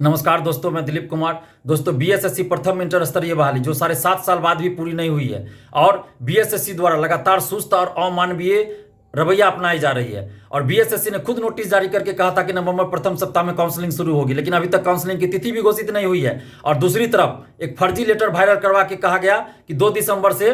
नमस्कार दोस्तों, मैं दिलीप कुमार। दोस्तों, बीएसएससी प्रथम इंटर स्तरीय बहाली जो 7.5 साल बाद भी पूरी नहीं हुई है और बीएसएससी द्वारा लगातार सुस्त और अमानवीय रवैया अपनाई जा रही है। और बीएसएससी ने खुद नोटिस जारी करके कहा था कि नवंबर प्रथम सप्ताह में काउंसलिंग शुरू होगी, लेकिन अभी तक काउंसलिंग की तिथि भी घोषित नहीं हुई है। और दूसरी तरफ एक फर्जी लेटर वायरल करवा के कहा गया कि 2 दिसंबर से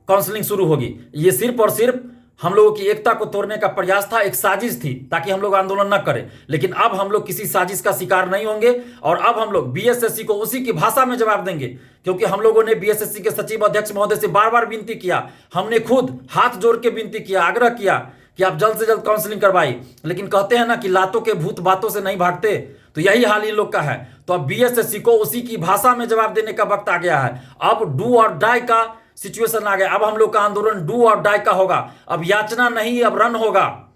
काउंसलिंग शुरू होगी। ये सिर्फ और सिर्फ हम लोगों की एकता को तोड़ने का प्रयास था, एक साजिश थी ताकि हम लोग आंदोलन न करें। लेकिन अब हम लोग किसी साजिश का शिकार नहीं होंगे और अब हम लोग बीएसएससी को उसी की भाषा में जवाब देंगे, क्योंकि हम लोगों ने बीएसएससी के सचिव अध्यक्ष महोदय से बार बार विनती किया। हमने खुद हाथ जोड़ के विनती किया, आग्रह किया कि आप जल्द से जल्द काउंसलिंग करवाइए। लेकिन कहते हैं ना कि लातों के भूत बातों से नहीं भागते, तो यही हाल इन लोग का है। तो अब बीएसएससी को उसी की भाषा में जवाब देने का वक्त आ गया है। अब डू और डाई का सिचुएशन आ गया। अब हम लोग का आंदोलन डू और डाई का होगा। अब याचना नहीं, अब रन होगा।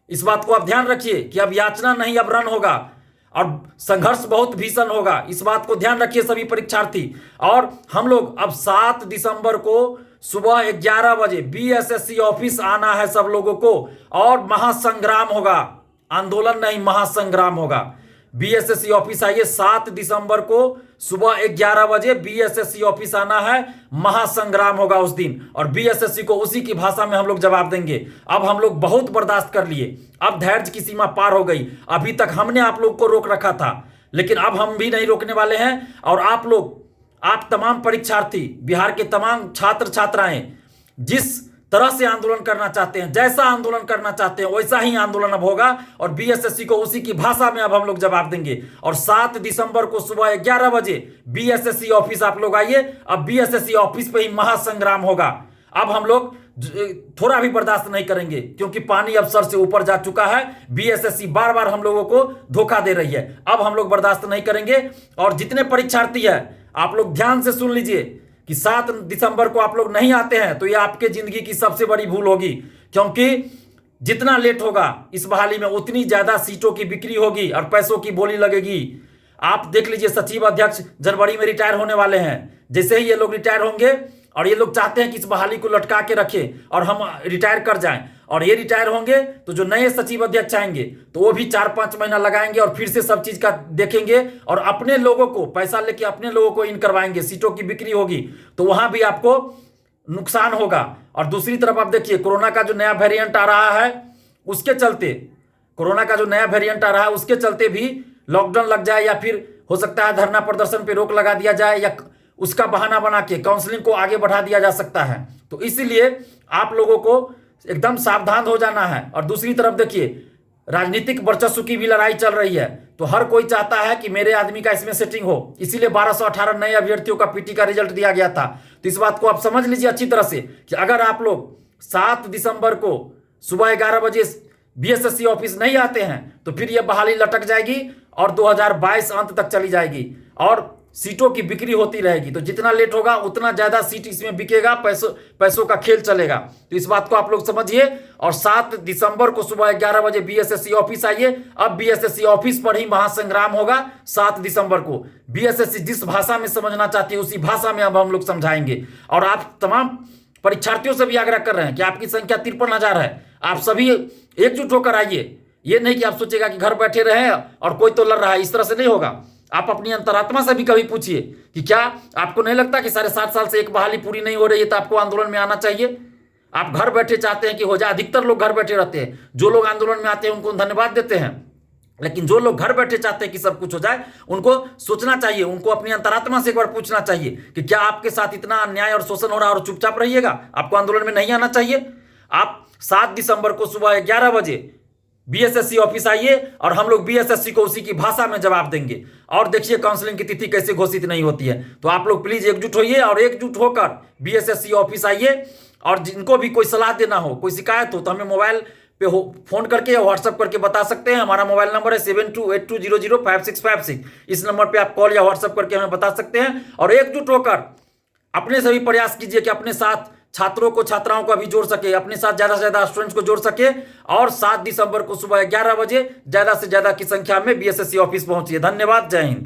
इस बात को आप ध्यान रखिए कि अब याचना नहीं, अब रन होगा और संघर्ष बहुत भीषण होगा। इस बात को ध्यान रखिए सभी परीक्षार्थी। और हम लोग अब 7 दिसंबर को सुबह 11 बजे बीएसएससी ऑफिस आना है सब लोगों को और महासंग्राम होगा। आंदोलन नहीं, महासंग्राम होगा। बीएसएससी ऑफिस आइए, 7 दिसंबर को सुबह 11 बजे बीएसएससी ऑफिस आना है। महासंग्राम होगा उस दिन और बीएसएससी को उसी की भाषा में हम लोग जवाब देंगे। अब हम लोग बहुत बर्दाश्त कर लिए, अब धैर्य की सीमा पार हो गई। अभी तक हमने आप लोग को रोक रखा था, लेकिन अब हम भी नहीं रोकने वाले हैं। और आप लोग, आप तमाम परीक्षार्थी, बिहार के तमाम छात्र छात्राएं जिस तरह से आंदोलन करना चाहते हैं, जैसा आंदोलन करना चाहते हैं, वैसा ही आंदोलन अब होगा और बीएसएससी को उसी की भाषा में अब हम लोग जवाब देंगे। और 7 दिसंबर को सुबह 11 बजे बीएसएससी ऑफिस आप लोग आइए। अब बीएसएससी ऑफिस पे ही महासंग्राम होगा। अब हम लोग थोड़ा भी बर्दाश्त नहीं करेंगे, क्योंकि पानी अब सर से ऊपर जा चुका है। बीएसएससी बार बार हम लोगों को धोखा दे रही है। अब हम लोग बर्दाश्त नहीं करेंगे। और जितने परीक्षार्थी है, आप लोग ध्यान से सुन लीजिए कि 7 दिसंबर को आप लोग नहीं आते हैं तो ये आपके जिंदगी की सबसे बड़ी भूल होगी, क्योंकि जितना लेट होगा इस बहाली में उतनी ज्यादा सीटों की बिक्री होगी और पैसों की बोली लगेगी। आप देख लीजिए, सचिव अध्यक्ष जनवरी में रिटायर होने वाले हैं। जैसे ही ये लोग रिटायर होंगे और ये लोग चाहते हैं कि इस बहाली को लटका के रखें और हम रिटायर कर जाएं, और ये रिटायर होंगे तो जो नए सचिव अध्यक्ष आएंगे तो वो भी 4-5 महीना लगाएंगे और फिर से सब चीज का देखेंगे और अपने लोगों को पैसा लेके अपने लोगों को इन करवाएंगे। सीटों की बिक्री होगी तो वहां भी आपको नुकसान होगा। और दूसरी तरफ आप देखिए, कोरोना का जो नया वेरिएंट आ रहा है उसके चलते, उसके चलते भी लॉकडाउन लग जाए या फिर हो सकता है धरना प्रदर्शन पे रोक लगा दिया जाए या उसका बहाना बना के काउंसलिंग को आगे बढ़ा दिया जा सकता है। तो इसीलिए आप लोगों को एकदम सावधान हो जाना है। और दूसरी तरफ देखिए, राजनीतिक वर्चस्व की भी लड़ाई चल रही है, तो हर कोई चाहता है कि मेरे आदमी का इसमें सेटिंग हो। इसीलिए 1218 नए अभ्यर्थियों का पीटी का रिजल्ट दिया गया था। तो इस बात को आप समझ लीजिए अच्छी तरह से कि अगर आप लोग 7 दिसंबर को सुबह 11 बजे बीएसएससी ऑफिस नहीं आते हैं तो फिर यह बहाली लटक जाएगी और 2022 अंत तक चली जाएगी और सीटों की बिक्री होती रहेगी। तो जितना लेट होगा उतना ज्यादा सीट इसमें बिकेगा, पैसों का खेल चलेगा। तो इस बात को आप लोग समझिए। और 7 दिसंबर को सुबह 11 बजे बीएसएससी ऑफिस आइए। अब बीएसएससी ऑफिस पर ही महासंग्राम होगा 7 दिसंबर को। बीएसएससी जिस भाषा में समझना चाहती है उसी भाषा में अब हम लोग समझाएंगे। और आप तमाम परीक्षार्थियों से भी आग्रह कर रहे हैं कि आपकी संख्या 53,000 है, आप सभी एकजुट होकर आइए। ये नहीं कि आप सोचेगा कि घर बैठे रहे और कोई तो लड़ रहा है, इस तरह से नहीं होगा। आप अपनी अंतरात्मा से भी कभी पूछिए कि क्या आपको नहीं लगता कि 7.5 साल से एक बहाली पूरी नहीं हो रही है, तो आपको आंदोलन में आना चाहिए। आप घर बैठे चाहते हैं कि हो जाए, अधिकतर लोग घर बैठे रहते हैं। जो लोग आंदोलन में आते हैं उनको धन्यवाद देते हैं, लेकिन जो लोग घर बैठे चाहते हैं कि सब कुछ हो जाए, उनको सोचना चाहिए, उनको अपनी अंतरात्मा से एक बार पूछना चाहिए कि क्या आपके साथ इतना अन्याय और शोषण हो रहा है और चुपचाप रहिएगा, आपको आंदोलन में नहीं आना चाहिए। आप 7 दिसंबर को सुबह 11 बजे बीएसएससी ऑफिस आइए और हम लोग बीएसएससी को उसी की भाषा में जवाब देंगे। और देखिए काउंसलिंग की तिथि कैसे घोषित नहीं होती है। तो आप लोग प्लीज एकजुट होइए और एकजुट होकर बीएसएससी ऑफिस आइए। और जिनको भी कोई सलाह देना हो, कोई शिकायत हो, तो हमें मोबाइल पे फोन करके या व्हाट्सएप करके बता सकते हैं। हमारा मोबाइल नंबर है 7282005656। इस नंबर पे आप कॉल या व्हाट्सएप करके हमें बता सकते हैं। और एकजुट होकर अपने सभी प्रयास कीजिए कि अपने साथ छात्रों को, छात्राओं को अभी जोड़ सके, अपने साथ ज्यादा से ज्यादा स्टूडेंट्स को जोड़ सके। और 7 दिसंबर को सुबह 11 बजे ज्यादा से ज्यादा की संख्या में बीएसएससी ऑफिस पहुंचिए। धन्यवाद, जय हिंद।